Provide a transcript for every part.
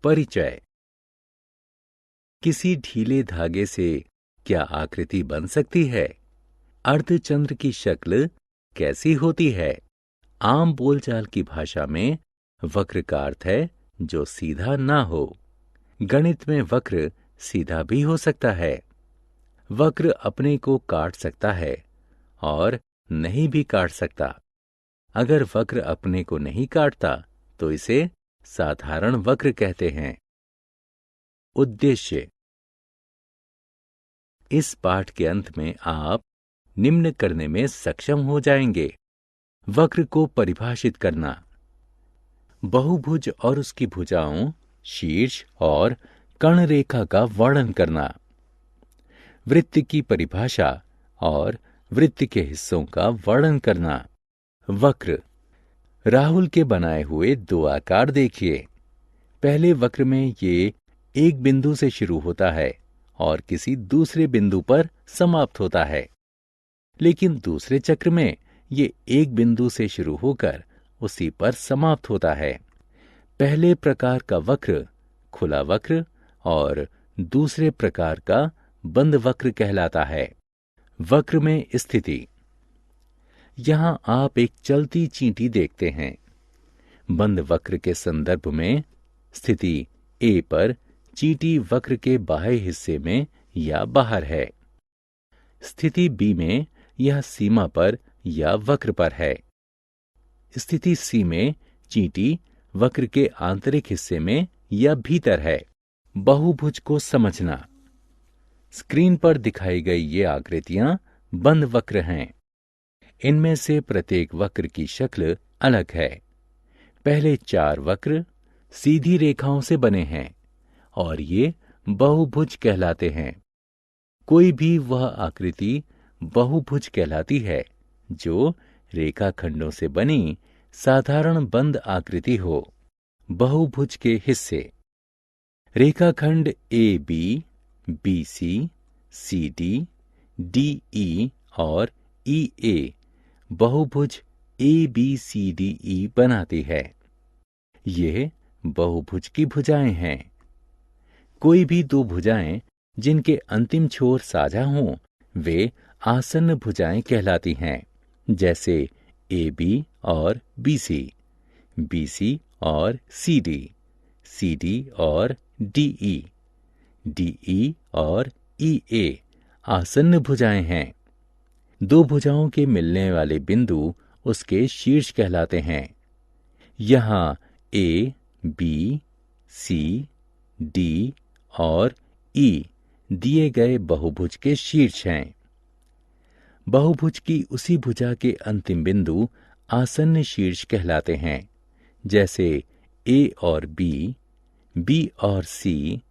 परिचय। किसी ढीले धागे से क्या आकृति बन सकती है? अर्धचंद्र की शक्ल कैसी होती है? आम बोलचाल की भाषा में वक्र का अर्थ है जो सीधा ना हो। गणित में वक्र सीधा भी हो सकता है। वक्र अपने को काट सकता है और नहीं भी काट सकता। अगर वक्र अपने को नहीं काटता तो इसे साधारण वक्र कहते हैं। उद्देश्य। इस पाठ के अंत में आप निम्न करने में सक्षम हो जाएंगे। वक्र को परिभाषित करना, बहुभुज और उसकी भुजाओं, शीर्ष और कर्ण रेखा का वर्णन करना, वृत्त की परिभाषा और वृत्त के हिस्सों का वर्णन करना। वक्र। राहुल के बनाए हुए दो आकार देखिए। पहले वक्र में ये एक बिंदु से शुरू होता है और किसी दूसरे बिंदु पर समाप्त होता है, लेकिन दूसरे चक्र में ये एक बिंदु से शुरू होकर उसी पर समाप्त होता है। पहले प्रकार का वक्र खुला वक्र और दूसरे प्रकार का बंद वक्र कहलाता है। वक्र में स्थिति। यहां आप एक चलती चींटी देखते हैं। बंद वक्र के संदर्भ में स्थिति ए पर चींटी वक्र के बाह्य हिस्से में या बाहर है। स्थिति बी में यह सीमा पर या वक्र पर है। स्थिति सी में चींटी वक्र के आंतरिक हिस्से में या भीतर है। बहुभुज को समझना। स्क्रीन पर दिखाई गई ये आकृतियां बंद वक्र हैं। इनमें से प्रत्येक वक्र की शक्ल अलग है। पहले 4 वक्र सीधी रेखाओं से बने हैं और ये बहुभुज कहलाते हैं। कोई भी वह आकृति बहुभुज कहलाती है जो रेखाखंडों से बनी साधारण बंद आकृति हो। बहुभुज के हिस्से। रेखाखंड A B, B C, C D, D E और ई ए बहुभुज A B C D E बनाती है। ये बहुभुज की भुजाएं हैं। कोई भी दो भुजाएं जिनके अंतिम छोर साझा हों वे आसन्न भुजाएं कहलाती हैं, जैसे ए बी और बी सी और सी डी और डी ई और ई ए आसन्न भुजाएं हैं। दो भुजाओं के मिलने वाले बिंदु उसके शीर्ष कहलाते हैं। यहाँ ए, बी, सी, डी और ई दिए गए बहुभुज के शीर्ष हैं। बहुभुज की उसी भुजा के अंतिम बिंदु आसन्न शीर्ष कहलाते हैं, जैसे ए और बी और सी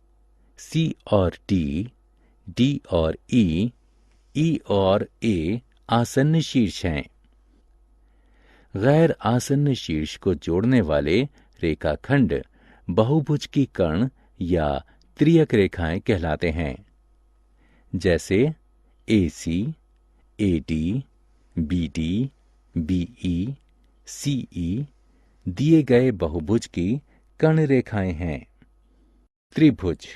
और डी और ई और ए आसन्न शीर्ष हैं। गैर आसन्न शीर्ष को जोड़ने वाले रेखाखंड बहुभुज की कर्ण या त्रियक रेखाएं कहलाते हैं, जैसे ए सी, ए डी, बी ई, सी ई दिए गए बहुभुज की कर्ण रेखाएं हैं। त्रिभुज।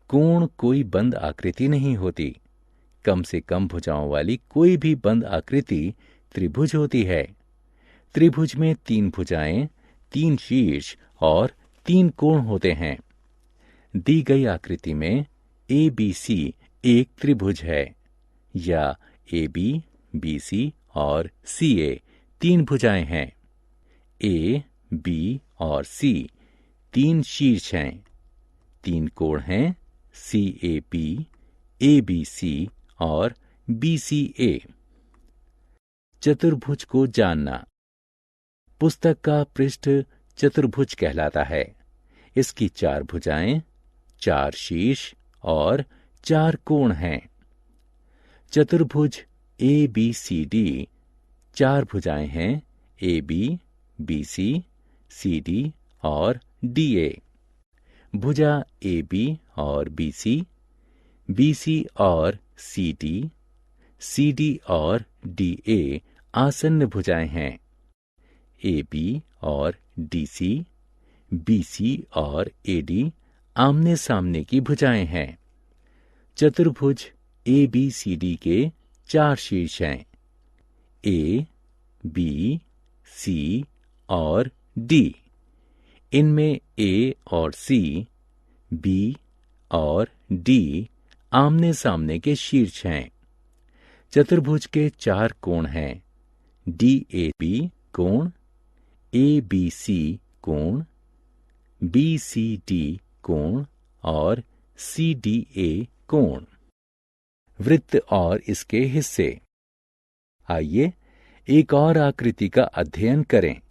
कोण कोई बंद आकृति नहीं होती। कम से कम भुजाओं वाली कोई भी बंद आकृति त्रिभुज होती है। त्रिभुज में 3 भुजाएं, 3 शीर्ष और 3 कोण होते हैं। दी गई आकृति में ए बी सी एक त्रिभुज है, या ए बी सी और सी ए 3 भुजाएं हैं। ए, बी और सी 3 शीर्ष हैं। 3 कोण हैं, सी ए बी सी और बी सी ए। चतुर्भुज को जानना। पुस्तक का पृष्ठ चतुर्भुज कहलाता है। इसकी 4 भुजाएं, 4 शीर्ष और 4 कोण हैं। चतुर्भुज ए बी सी डी 4 भुजाएं हैं, ए बी सी डी और डी ए। भुजा ए बी और बी सी और सी डी और डी ए आसन्न भुजाएं हैं। ए बी और डी सी, BC और AD आमने सामने की भुजाएं हैं। चतुर्भुज ABCD के 4 शीर्ष हैं, A, B, C और D। इनमें A और C, B और D आमने सामने के शीर्ष हैं। चतुर्भुज के 4 कोण हैं, DAB कोण, ABC कोण, BCD कोण और CDA कोण। वृत्त और इसके हिस्से। आइए एक और आकृति का अध्ययन करें।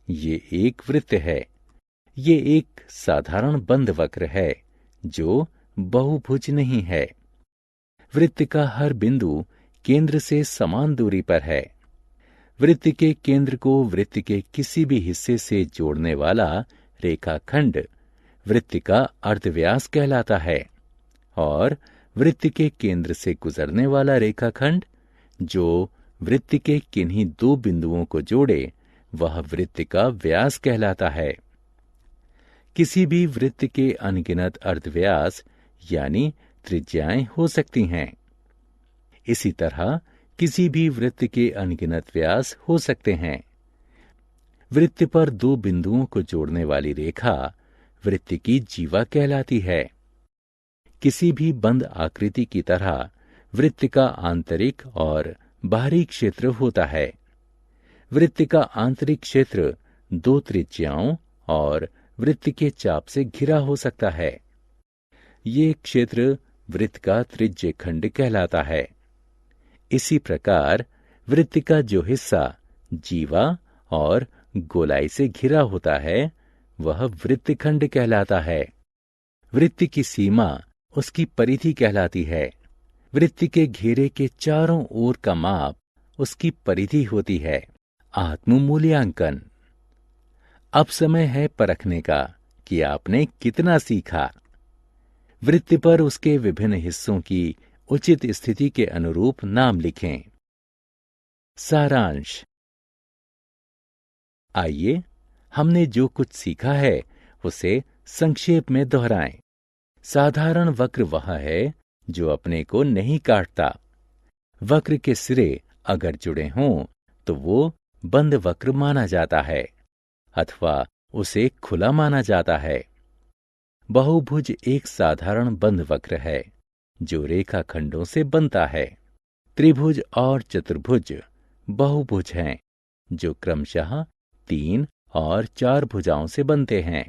ये एक वृत्त है। ये एक साधारण बंद वक्र है जो बहुभुज नहीं है। वृत्त का हर बिंदु केंद्र से समान दूरी पर है। वृत्त के केंद्र को वृत्त के किसी भी हिस्से से जोड़ने वाला रेखाखंड वृत्त का अर्धव्यास कहलाता है और वृत्त के केंद्र से गुजरने वाला रेखाखंड जो वृत्त के किन्हीं 2 बिंदुओं को जोड़े वह वृत्त का व्यास कहलाता है। किसी भी वृत्त के अनगिनत अर्धव्यास यानी त्रिज्याएं हो सकती हैं। इसी तरह किसी भी वृत्त के अनगिनत व्यास हो सकते हैं। वृत्त पर 2 बिंदुओं को जोड़ने वाली रेखा वृत्त की जीवा कहलाती है। किसी भी बंद आकृति की तरह वृत्त का आंतरिक और बाहरी क्षेत्र होता है। वृत्त का आंतरिक क्षेत्र 2 त्रिज्याओं और वृत्त के चाप से घिरा हो सकता है। ये क्षेत्र वृत्त का त्रिज्य खंड कहलाता है। इसी प्रकार वृत्त का जो हिस्सा जीवा और गोलाई से घिरा होता है वह वृत्तखंड कहलाता है। वृत्त की सीमा उसकी परिधि कहलाती है। वृत्त के घेरे के चारों ओर का माप उसकी परिधि होती है। आत्म मूल्यांकन। अब समय है परखने का कि आपने कितना सीखा। वृत्त पर उसके विभिन्न हिस्सों की उचित स्थिति के अनुरूप नाम लिखें। सारांश। आइए हमने जो कुछ सीखा है उसे संक्षेप में दोहराएं। साधारण वक्र वह है जो अपने को नहीं काटता। वक्र के सिरे अगर जुड़े हों तो वो बंद वक्र माना जाता है अथवा उसे खुला माना जाता है। बहुभुज एक साधारण बंद वक्र है जो रेखाखंडों से बनता है। त्रिभुज और चतुर्भुज बहुभुज हैं जो क्रमशः 3 और 4 भुजाओं से बनते हैं।